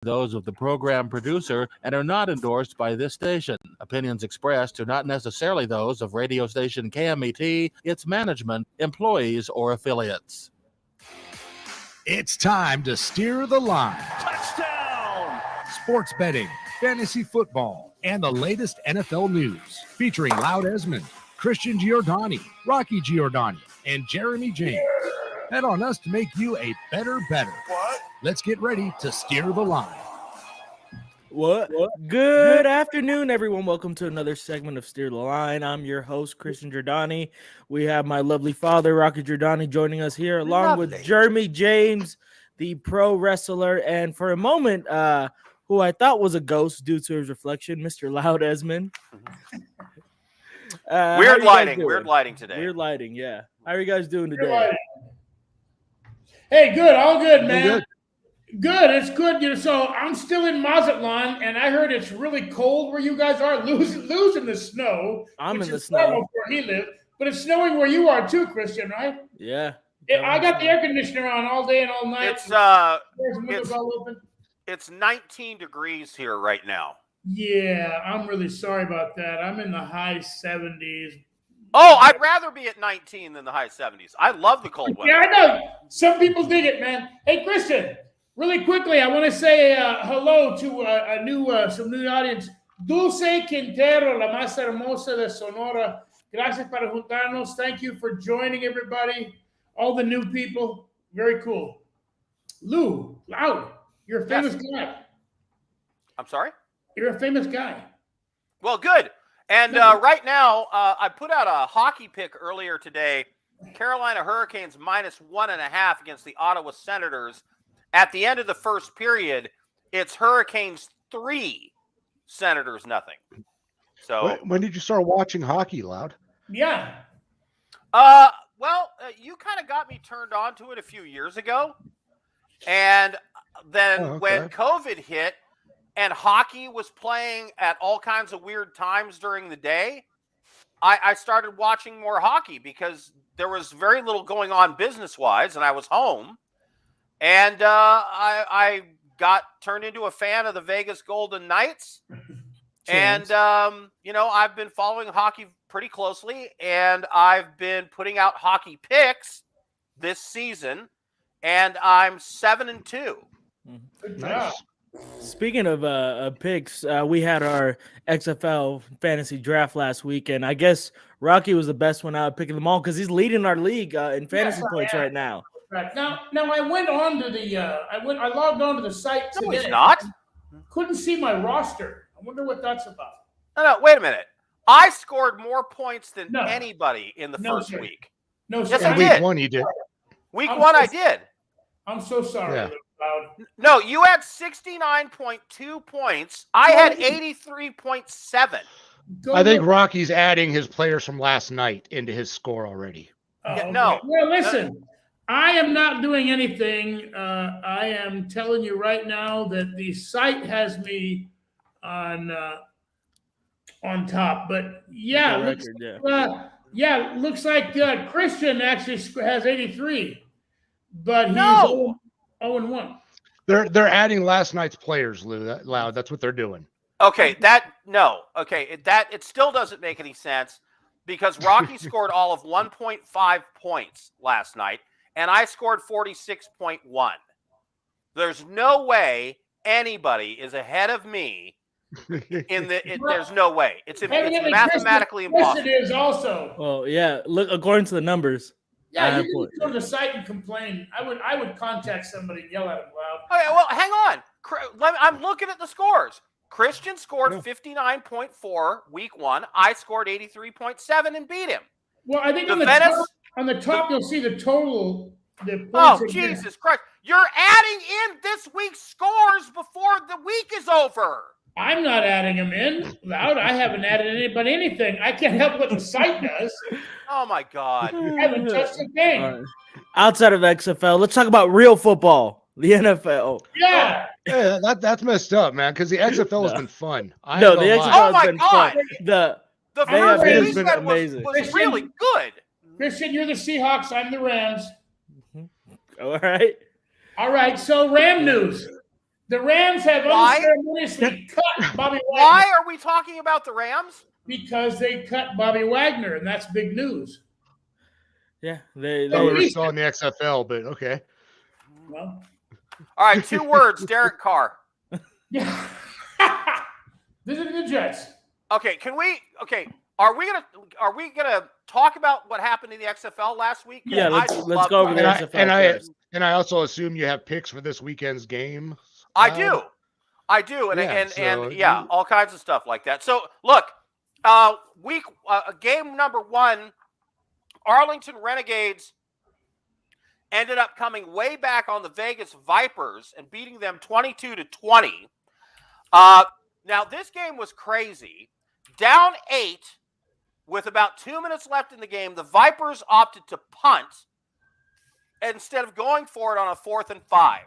those of the program producer and are not endorsed by this station. Opinions expressed are not necessarily those of radio station KMET, its management, employees, or affiliates. It's time to steer the line. Touchdown! Sports betting, fantasy football, and the latest NFL news. Featuring Loud Esmond, Christian Giordani, Rocky Giordani, and Jeremy James. Bet on us to make you a better. What? Let's get ready to steer the line. What? Good afternoon, everyone. Welcome to another segment of Steer the Line. I'm your host, Christian Giordani. We have my lovely father, Rocky Giordani, joining us here, along with Jeremy James, the pro wrestler, and for a moment, who I thought was a ghost due to his reflection, Mr. Loud Esmond. Weird lighting today. Weird lighting, yeah. How are you guys doing today? Hey, good. All good, man. Good. It's good. So I'm still in Mazatlan, and I heard it's really cold where you guys are, losing the snow. I'm in the snow. Where he lived, but it's snowing where you are too, Christian, right? Yeah. I got the air conditioner on all day and all night. It's 19 degrees here right now. Yeah, I'm really sorry about that. I'm in the high 70s. Oh, I'd rather be at 19 than the high 70s. I love the cold weather. Yeah, I know. Some people dig it, man. Hey, Christian, really quickly, I want to say hello to some new audience. Dulce Quintero, la más hermosa de Sonora. Gracias para juntarnos. Thank you for joining, everybody. All the new people. Very cool. Lou, Loud, you're a famous guy. I'm sorry? You're a famous guy. Well, good. And right now, I put out a hockey pick earlier today. Carolina Hurricanes -1.5 against the Ottawa Senators. At the end of the first period, it's Hurricanes 3, Senators nothing. So when did you start watching hockey, Loud? Yeah. Well, you kind of got me turned on to it a few years ago. And then when COVID hit, and hockey was playing at all kinds of weird times during the day, I started watching more hockey because there was very little going on business-wise, and I was home. And I got turned into a fan of the Vegas Golden Knights. And, I've been following hockey pretty closely, and I've been putting out hockey picks this season, and I'm 7-2. Good job. Speaking of picks, we had our XFL fantasy draft last week, and I guess Rocky was the best one out of picking them all because he's leading our league in fantasy points right now. Right. Now I went on to the I logged on to the site today. No, he's not. Couldn't see my roster. I wonder what that's about. No, wait a minute. I scored more points than anybody in the first week. No, yes, sir. I did. Week 1 you did. Week 1 I did. I'm so sorry. Yeah. No, you had 69.2 points. I had 83.7. I think Rocky's adding his players from last night into his score already. Okay. No. Well, listen. I am not doing anything. I am telling you right now that the site has me on top. But yeah, looks like Christian actually has 83, but he's 0-1. They're adding last night's players, Lou. Loud. That's what they're doing. Okay, it still doesn't make any sense because Rocky scored all of 1.5 points last night, and I scored 46.1. There's no way anybody is ahead of me. There's no way. It's mathematically impossible. It is also. Well, yeah. Look, according to the numbers. Yeah, you can go to the site and complain. I would contact somebody and yell at them loud. Okay, well, hang on. I'm looking at the scores. Christian scored 59.4 week 1. I scored 83.7 and beat him. Well, I think on the top you'll see the total. Jesus Christ. You're adding in this week's scores before the week is over. I'm not adding them in. Loud. I haven't added anybody anything. I can't help what the site does. Oh, my God. I haven't touched a thing. Right. Outside of XFL, let's talk about real football, the NFL. Yeah. Yeah, that's messed up, man, because the XFL has been fun. The XFL has been fun. The first week been amazing. Was really good. Christian, you're the Seahawks. I'm the Rams. All right. So Ram news. The Rams have unceremoniously cut Bobby Wagner. Why are we talking about the Rams? Because they cut Bobby Wagner, and that's big news. Yeah, we were still in the XFL, but okay. Well, all right, 2 words, Derek Carr. Yeah. Visiting the Jets. Okay, are we gonna talk about what happened in the XFL last week? Yeah, let's go over the XFL. And I also assume you have picks for this weekend's game. I do, and all kinds of stuff like that. So look, game number 1, Arlington Renegades ended up coming way back on the Vegas Vipers and beating them 22-20. Now this game was crazy. Down 8 with about 2 minutes left in the game, the Vipers opted to punt instead of going for it on a 4th and 5.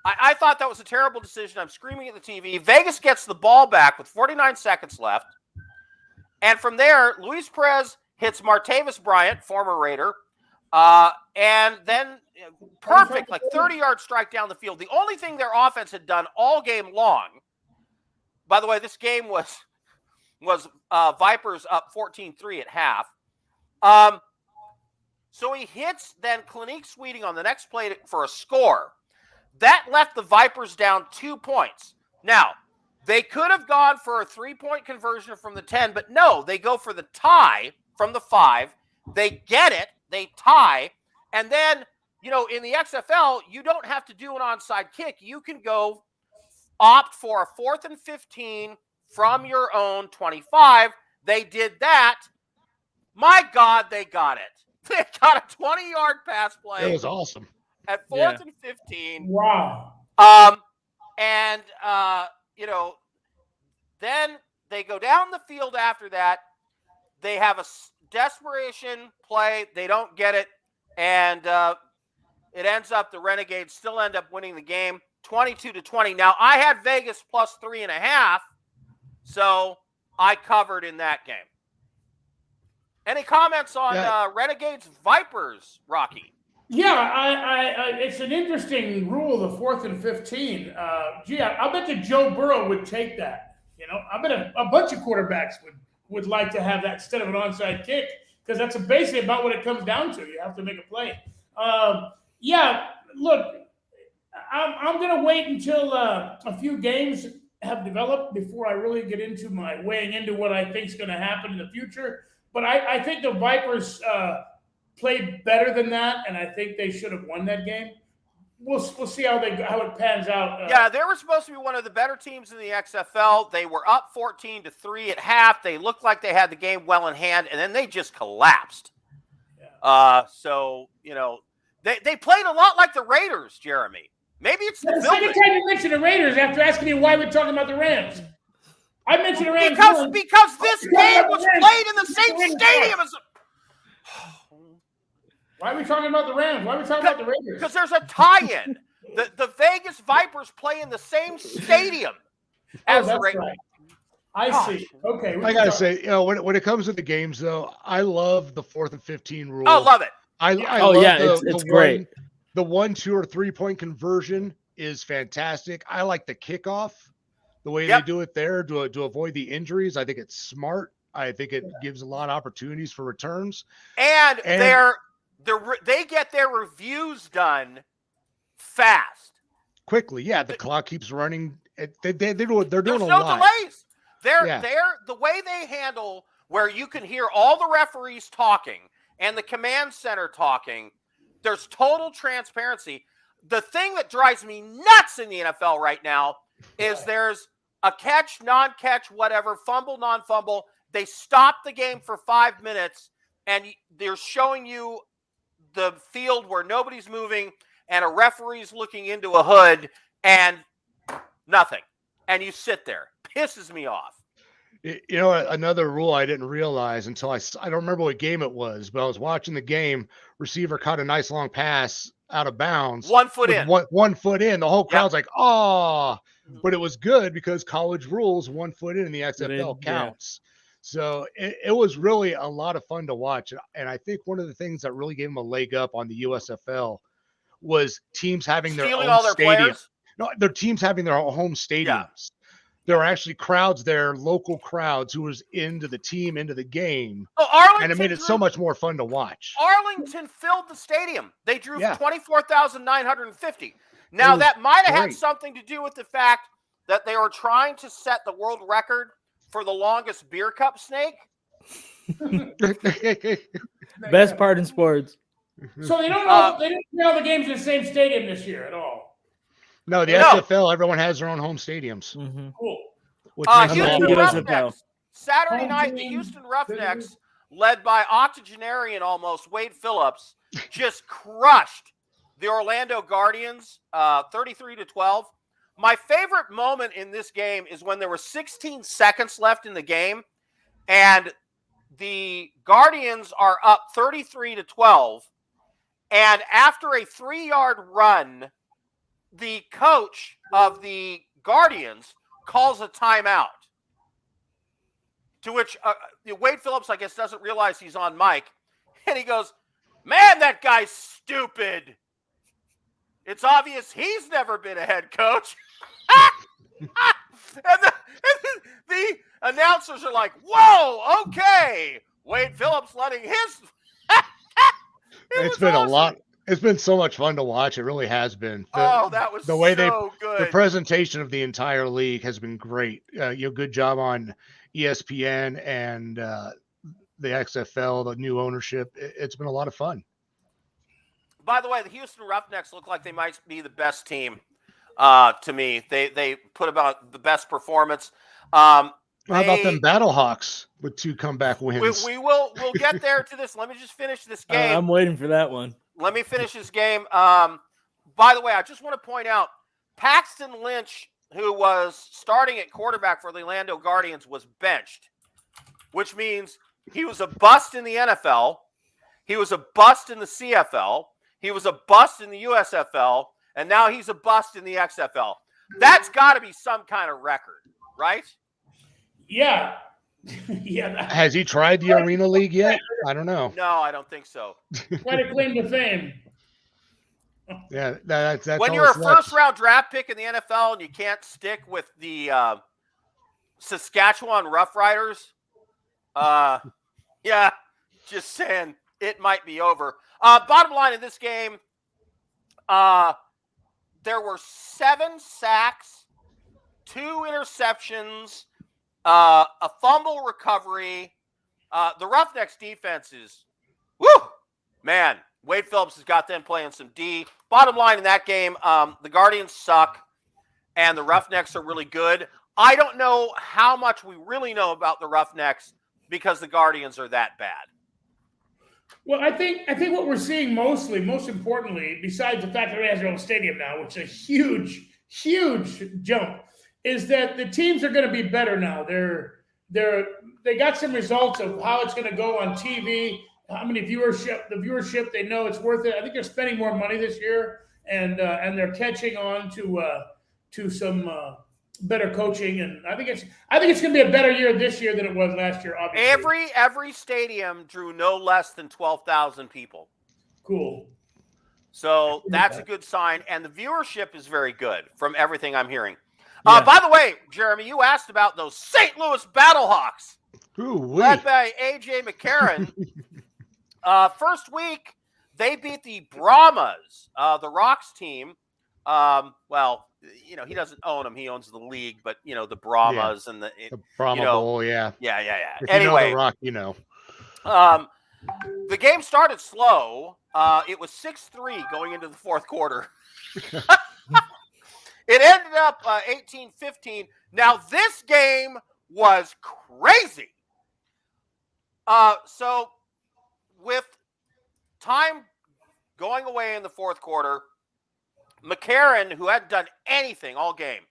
I thought that was a terrible decision. I'm screaming at the TV. Vegas gets the ball back with 49 seconds left. And from there, Luis Perez hits Martavis Bryant, former Raider, and then perfect, like 30-yard strike down the field. The only thing their offense had done all game long, by the way, this game was Vipers up 14-3 at half. So he hits then Clinique Sweeting on the next play for a score. That left the Vipers down 2 points. Now, they could have gone for a 3-point conversion from the 10, but no, they go for the tie from the 5. They get it, they tie, and then, in the XFL, you don't have to do an onside kick. You can go opt for a 4th and 15 from your own 25. They did that. My God, they got it. They got a 20-yard pass play. It was awesome. At 4th and 15. Wow. Then they go down the field after that. They have a desperation play. They don't get it. And it ends up the Renegades still end up winning the game 22-20. Now, I had Vegas plus 3.5, so I covered in that game. Any comments on Renegades Vipers, Rocky? Yeah, it's an interesting rule, the 4th and 15. I bet that Joe Burrow would take that. I bet a bunch of quarterbacks would like to have that instead of an onside kick, because that's basically about what it comes down to. You have to make a play. Look, I'm going to wait until a few games have developed before I really get into my weighing into what I think is going to happen in the future. But I think the Vipers played better than that, and I think they should have won that game. We'll see how it pans out. They were supposed to be one of the better teams in the XFL. They were up 14-3 at half. They looked like they had the game well in hand, and then they just collapsed. Yeah. They played a lot like the Raiders, Jeremy. Maybe it's the second time you mentioned the Raiders after asking me why we're talking about the Rams. I mentioned the Rams because this game was played in the same stadium as. Why are we talking about the Rams? Why are we talking about the Raiders? Because there's a tie-in. The Vegas Vipers play in the same stadium as the Raiders. Right. I see. Okay. I gotta say, when it comes to the games, though, I love the 4th and 15 rule. Oh, love it. It's great. The 1, 2, or 3-point conversion is fantastic. I like the kickoff, the way they do it there to avoid the injuries. I think it's smart. I think it gives a lot of opportunities for returns. And they get their reviews done fast, quickly. Yeah, the clock keeps running. They're doing a lot. There's no delays. They're the way they handle where you can hear all the referees talking and the command center talking. There's total transparency. The thing that drives me nuts in the NFL right now is there's a catch, non-catch, whatever, fumble, non-fumble. They stop the game for 5 minutes, and they're showing you the field where nobody's moving and a referee's looking into a hood and nothing. And you sit there. Pisses me off. Another rule I didn't realize until I don't remember what game it was, but I was watching the game. Receiver caught a nice long pass out of bounds. 1 foot in. 1 foot in. The whole crowd's like, oh, but it was good because college rules 1 foot in the XFL counts. So it was really a lot of fun to watch. And I think one of the things that really gave them a leg up on the USFL was teams having their own all their stadium. players? No, their teams having their home stadiums. Yeah. There were actually crowds there, local crowds who was into the team, into the game. Oh, Arlington, and it made it so much more fun to watch. Arlington filled the stadium. They drew 24,950. Now, was that might have had great. something to do with the fact that they were trying to set the world record for the longest beer cup snake. Best part in sports. So they don't know they didn't play all the games in the same stadium this year at all. No, the SFL, everyone has their own home stadiums. Mm-hmm. Cool. Which makes it Houston all fun. Roughnecks. Saturday Home night, the team. Houston Roughnecks, led by octogenarian almost Wade Phillips, just crushed the Orlando Guardians 33-12. My favorite moment in this game is when there were 16 seconds left in the game, and the Guardians are up 33-12. And after a 3-yard run, the coach of the Guardians calls a timeout. To which Wade Phillips, I guess, doesn't realize he's on mic. And he goes, "Man, that guy's stupid. It's obvious he's never been a head coach." and the announcers are like, "Whoa, okay. Wade Phillips letting his..." It's been awesome. A lot. It's been so much fun to watch. It really has been. That was the way so good. The presentation of the entire league has been great. Good job on ESPN and the XFL, the new ownership. It's been a lot of fun. By the way, the Houston Roughnecks look like they might be the best team to me. They put about the best performance. How about them Battlehawks with 2 comeback wins? We'll get there to this. Let me just finish this game. I'm waiting for that one. Let me finish this game. By the way, I just want to point out Paxton Lynch, who was starting at quarterback for the Orlando Guardians, was benched, which means he was a bust in the NFL. He was a bust in the CFL. He was a bust in the USFL. And now he's a bust in the XFL. That's got to be some kind of record, right? Yeah. Yeah. Has he tried the Arena League yet? I don't know. No, I don't think so. Quite a claim to fame. Yeah, that's when you're a first-round draft pick in the NFL and you can't stick with the Saskatchewan Roughriders, yeah, just saying it might be over. Bottom line in this game, there were 7 sacks, 2 interceptions, a fumble recovery. The Roughnecks defense is, woo, man, Wade Phillips has got them playing some D. Bottom line in that game, the Guardians suck, and the Roughnecks are really good. I don't know how much we really know about the Roughnecks because the Guardians are that bad. Well, I think what we're seeing most importantly, besides the fact that it has their own stadium now, which is a huge, huge jump, is that the teams are going to be better now. They got some results of how it's going to go on TV, how many the viewership, they know it's worth it. I think they're spending more money this year, and they're catching on to some better coaching, and I think it's going to be a better year this year than it was last year. Obviously, every stadium drew no less than 12,000 people. Cool. So that's a good sign, and the viewership is very good from everything I'm hearing. Yeah. By the way, Jeremy, you asked about those St. Louis Battlehawks, led by A.J. McCarron. First week, they beat the Brahmas, the Rocks team. Well, he doesn't own them; he owns the league. But the Brahmas and the Brahma Bowl, yeah. If anyway, the Rock, the game started slow. It was 6-3 going into the fourth quarter. It ended up 18-15. Now, this game was crazy. So, with time going away in the fourth quarter, McCarron, who hadn't done anything all game,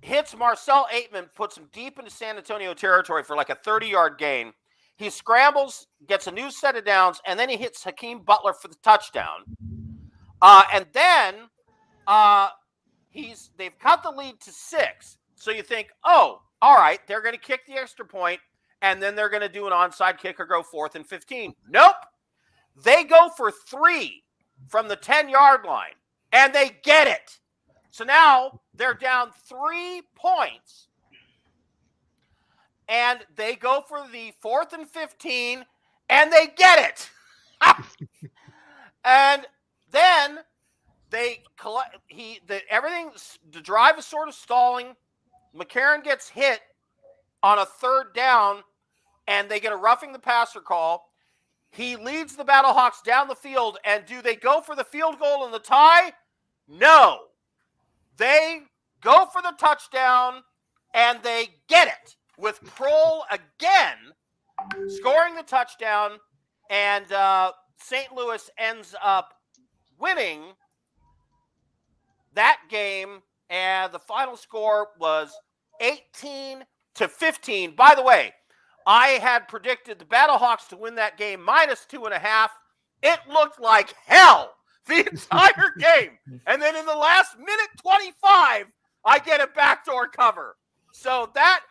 hits Marcel Aitman, puts him deep into San Antonio territory for like a 30-yard gain. He scrambles, gets a new set of downs, and then he hits Hakeem Butler for the touchdown. And then they've cut the lead to 6. So you think, oh, all right, they're going to kick the extra point, and then they're going to do an onside kick or go 4th and 15. Nope. They go for 3 from the 10-yard line, and they get it. So now they're down 3 points. And they go for the 4th and 15, and they get it. And then they collect. The drive is sort of stalling. McCarron gets hit on a 3rd down, and they get a roughing the passer call. He leads the Battlehawks down the field, and do they go for the field goal and the tie? No. They go for the touchdown, and they get it, with Kroll again scoring the touchdown, and St. Louis ends up winning that game, and the final score was 18-15. By the way, I had predicted the Battlehawks to win that game -2.5. It looked like hell the entire game. And then in the last minute 25, I get a backdoor cover. So that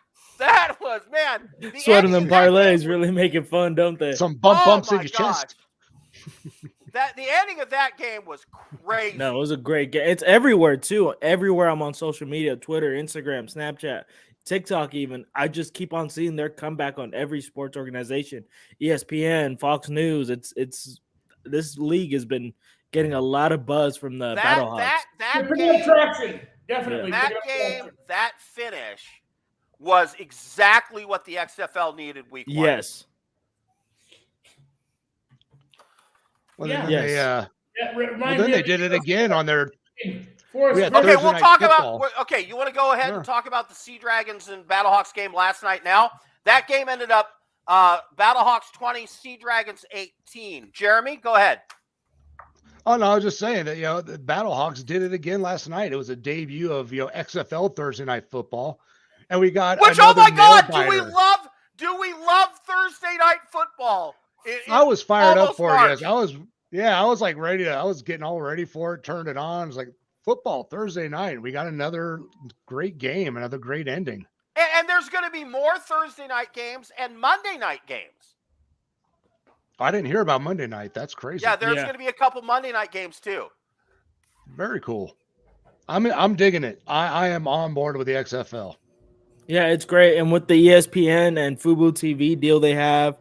was, man. Sweating them parlays really make it fun, don't they? Some bumps in your chest. The ending of that game was crazy. No, it was a great game. It's everywhere, too. Everywhere I'm on social media, Twitter, Instagram, Snapchat, TikTok even. I just keep on seeing their comeback on every sports organization. ESPN, Fox News. It's this league has been getting a lot of buzz from the Battlehawks. That game, traction. Definitely. That game, that finish was exactly what the XFL needed week 1. Yes. Well, Yeah. then they did it again on their. Okay, we'll talk about. Okay, you want to go ahead and talk about the Sea Dragons and Battlehawks game last night now? That game ended up Battlehawks 20, Sea Dragons 18. Jeremy, go ahead. Oh, no, I was just saying that, the Battlehawks did it again last night. It was a debut of, XFL Thursday Night Football. And we got oh my God, do we love Thursday Night Football? I was fired up for it. I was like ready I was getting all ready for it, turned it on. It's like football Thursday night. We got another great game, another great ending. And there's going to be more Thursday night games and Monday night games. I didn't hear about Monday night. That's crazy. Yeah, there's going to be a couple Monday night games too. Very cool. I'm digging it. I am on board with the XFL. Yeah, it's great. And with the ESPN and Fubo TV deal they have,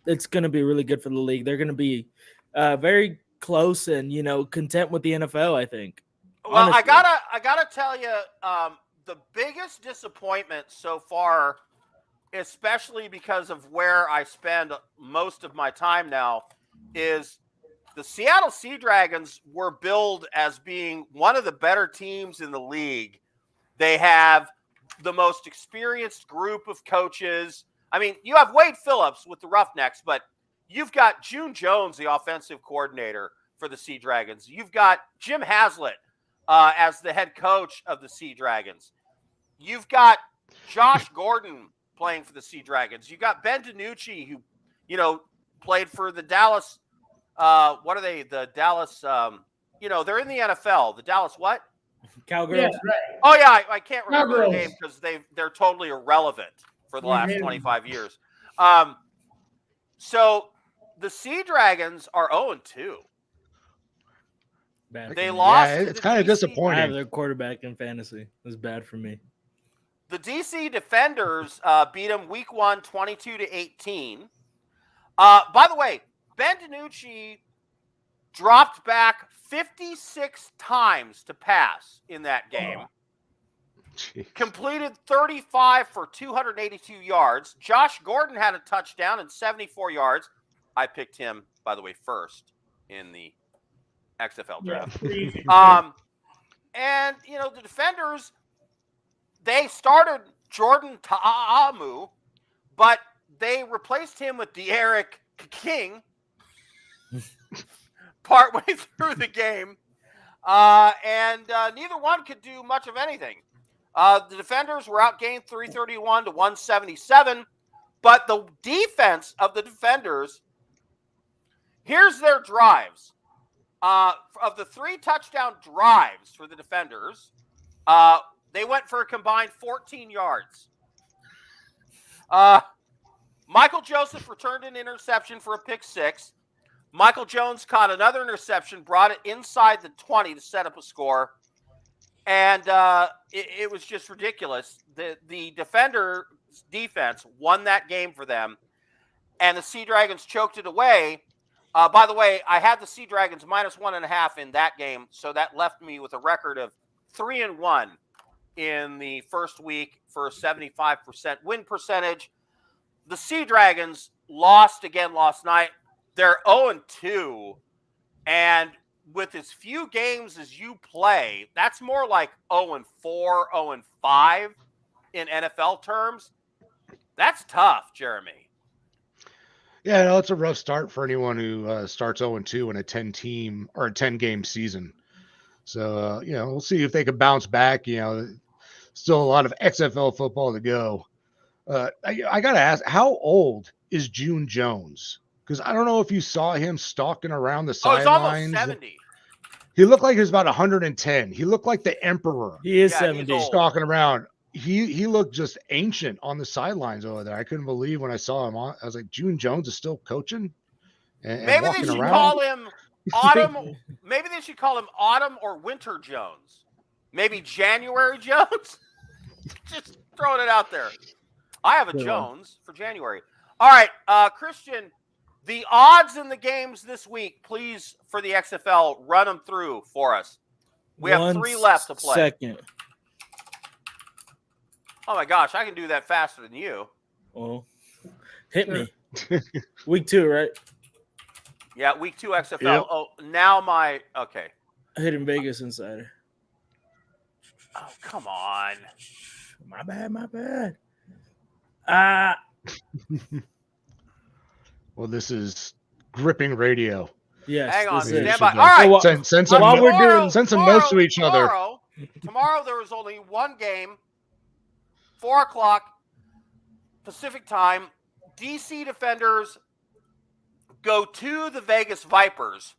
it's going to be really good for the league. They're going to be very close and, content with the NFL, I think. Well, honestly. I gotta tell you, the biggest disappointment so far, especially because of where I spend most of my time now, is the Seattle Sea Dragons were billed as being one of the better teams in the league. They have the most experienced group of coaches. I mean, you have Wade Phillips with the Roughnecks, but you've got June Jones, the offensive coordinator for the Sea Dragons. You've got Jim Haslett as the head coach of the Sea Dragons. You've got Josh Gordon playing for the Sea Dragons. You've got Ben DiNucci, who, played for the Dallas. What are they? The Dallas. They're in the NFL. The Dallas what? Cowgirls. Yeah, right. Oh yeah, I can't remember Cowgirls. the name because they're totally irrelevant for the last 25 years. So the Sea Dragons are 0-2. Bad. They lost. Yeah, it's kind of disappointing. I have their quarterback in fantasy. It's bad for me. The DC Defenders beat them week 1, 22-18. By the way, Ben DiNucci dropped back 56 times to pass in that game. Completed 35 for 282 yards. Josh Gordon had a touchdown and 74 yards. I picked him, by the way, first in the XFL draft. And, the Defenders, they started Jordan Ta'amu, but they replaced him with De'Eric King partway through the game. And neither one could do much of anything. The Defenders were outgained 331-177, but the defense of the Defenders, here's their drives. Of the 3 touchdown drives for the Defenders, they went for a combined 14 yards. Michael Joseph returned an interception for a pick 6. Michael Jones caught another interception, brought it inside the 20 to set up a score. And it was just ridiculous. The Defender defense won that game for them, and the Sea Dragons choked it away. By the way, I had the Sea Dragons -1.5 in that game, so that left me with a record of 3-1 in the first week for a 75% win percentage. The Sea Dragons lost again last night. They're 0-2, and with as few games as you play, that's more like 0-4, 0-5 in NFL terms. That's tough, Jeremy. Yeah, no, it's a rough start for anyone who starts 0-2 in a 10-team or a 10-game season. So, we'll see if they can bounce back. Still a lot of XFL football to go. I got to ask, how old is June Jones? Because I don't know if you saw him stalking around the sidelines. He's almost 70. He looked like he was about 110. He looked like the emperor. He is 70. Stalking around. He looked just ancient on the sidelines over there. I couldn't believe when I saw him. I was like, June Jones is still coaching and Maybe walking they should around. call him Autumn. Maybe they should call him Autumn or Winter Jones. Maybe January Jones. Just throwing it out there. I have a Jones for January. All right, Christian, the odds in the games this week, please, for the XFL, run them through for us. We have 3 left to play. Second. Oh, my gosh, I can do that faster than you. Well, hit me. Week 2, right? Yeah, week 2 XFL. Yep. Oh, now okay. Hidden Vegas Insider. Oh, come on. My bad. Well, this is gripping radio. Yes. Hang on, this is- stand by. All right. Send some, While we're doing- send some notes to each other. Tomorrow there was only one game, 4 o'clock Pacific time. DC Defenders go to the Vegas Vipers.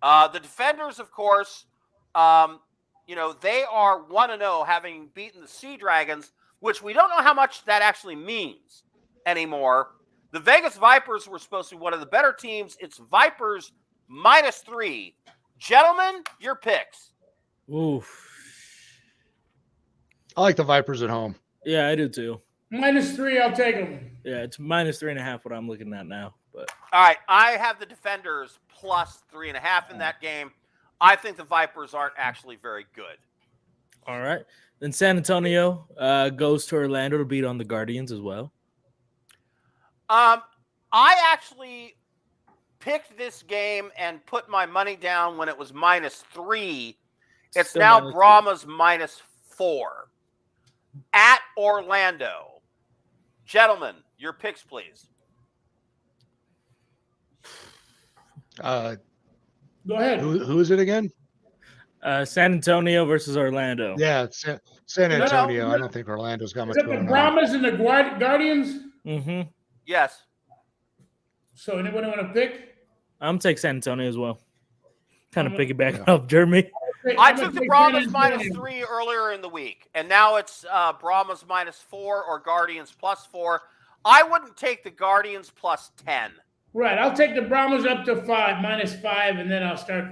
The Defenders, of course, they are 1-0, having beaten the Sea Dragons, which we don't know how much that actually means anymore. The Vegas Vipers were supposed to be one of the better teams. It's Vipers -3. Gentlemen, your picks. Oof. I like the Vipers at home. Yeah, I do too. -3, I'll take them. Yeah, it's -3.5 what I'm looking at now. But All right, I have the Defenders +3.5 in that game. I think the Vipers aren't actually very good. all right. Then San Antonio goes to Orlando to beat on the Guardians as well. I actually picked this game and put my money down when it was -3. It's Still now -3. Brahma's -4 at Orlando. Gentlemen, your picks, please. Go ahead. Who is it again? San Antonio versus Orlando. Yeah, it's San Antonio. No. I don't think Orlando's got much Is it the going on. Brahmas and the Guardians? Mm-hmm. Yes. So anybody want to pick? I'm take San Antonio as well. Kind of I'm piggyback off Jeremy. I took the Brahmas -3 earlier in the week, and now it's Brahmas -4 or Guardians +4. I wouldn't take the Guardians +10. Right, I'll take the Brahmas up to -5, and then I'll start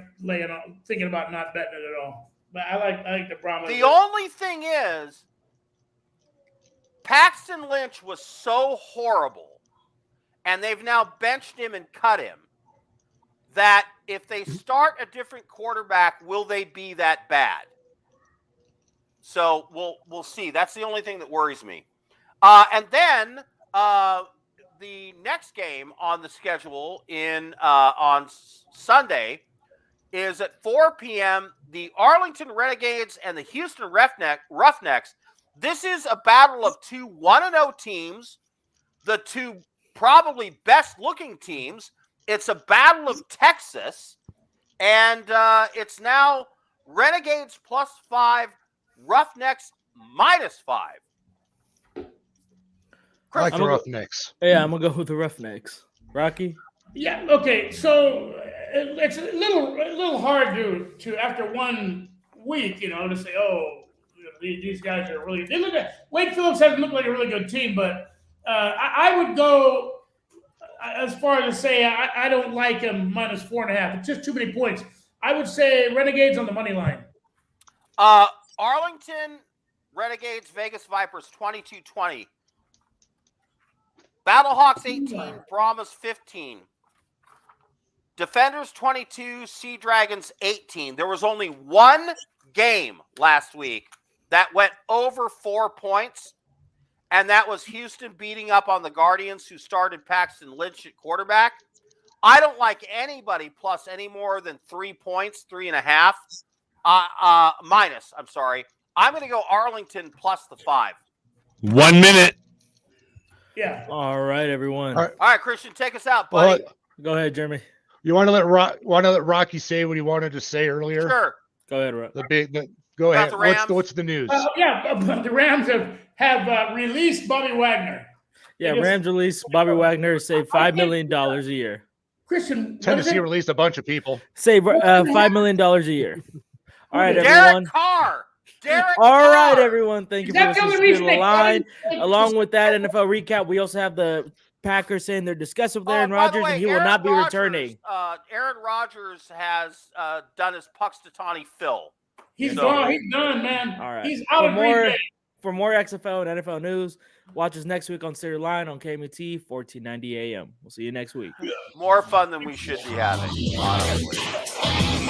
thinking about not betting it at all. But I like the Brahmas. The only thing is, Paxton Lynch was so horrible, and they've now benched him and cut him, that if they start a different quarterback, will they be that bad? So we'll see. That's the only thing that worries me. And then the next game on the schedule on Sunday is at 4 p.m. The Arlington Renegades and the Houston Roughnecks. This is a battle of two 1-0 teams, the two probably best-looking teams. It's a battle of Texas, and it's now Renegades +5, Roughnecks -5. I like the Roughnecks. Yeah, I'm gonna go with the Roughnecks. Rocky? Yeah. Okay. So it's a little hard to after 1 week, to say, oh, these guys are really. They look at Wade Phillips doesn't look like a really good team, but I would go as far as to say I don't like him -4.5. It's just too many points. I would say Renegades on the money line. Arlington Renegades, Vegas Vipers 22-20. Battlehawks 18, Brahmas 15. Defenders 22, Sea Dragons 18. There was only one game last week that went over 4 points, and that was Houston beating up on the Guardians, who started Paxton Lynch at quarterback. I don't like anybody plus any more than 3 points, 3.5. Minus, I'm sorry. I'm going to go Arlington plus the 5. 1 minute. Yeah. All right, everyone. All All right, Christian, take us out, buddy. Go ahead, Jeremy. You want to let Rocky say what he wanted to say earlier? Sure. Go ahead, Rob. Go About ahead. the Rams? What's the news? The Rams have released Bobby Wagner. Yeah, Rams released Bobby Wagner, save $5 million a year. Christian, Tennessee released a bunch of people. Save $5 million a year. All right, Derek everyone. Carr. All right, everyone. Thank you for Is that the listening only to the reason line. they- Along with that NFL recap, we also have the Packers saying they're discussing with Aaron by the Rodgers, way, and he will Aaron not be Rodgers, returning. Aaron Rodgers has done his Puxtatani fill. He's gone. He's done, man. All right. He's out of Green Bay. For more XFL and NFL news, watch us next week on Steer Line on KMT 1490 AM. We'll see you next week. More fun than we should be having, honestly.